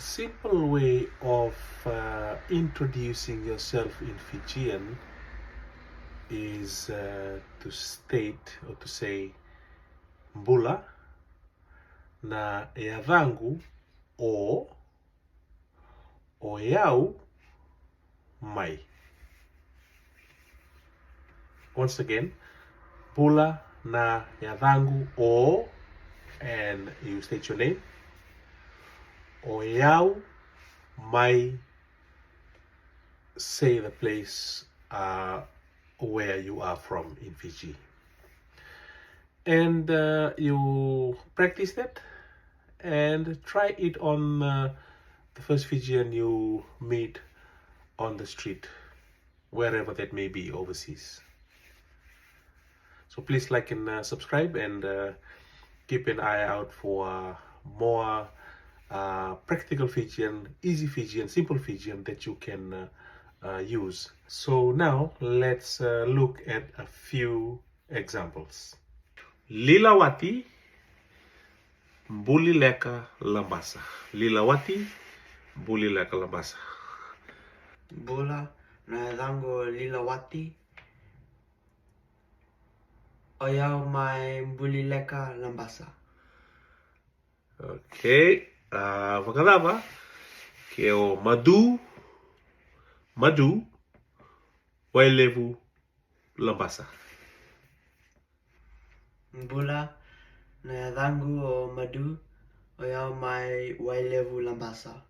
simple way of introducing yourself in Fijian is to state or to say mbula na yadhangu o yau mai. Once again, mbula na yadhangu o, and you state your name, o yau mai, say the place where you are from in Fiji. And you practice that and try it on the first Fijian you meet on the street, wherever that may be overseas. So please like and subscribe, and keep an eye out for more practical Fijian, easy Fijian, simple Fijian that you can use. So now let's look at a few examples. Lilawati bulileka lambasa. Lilawati bulileka lambasa. Mbula na yadhangu lilawati o yau mai bulileka lambasa. Okay, wakadava ke o madu wailevu lambasa. Mbula na yadhangu o madu o yau mai wailevu lambasa.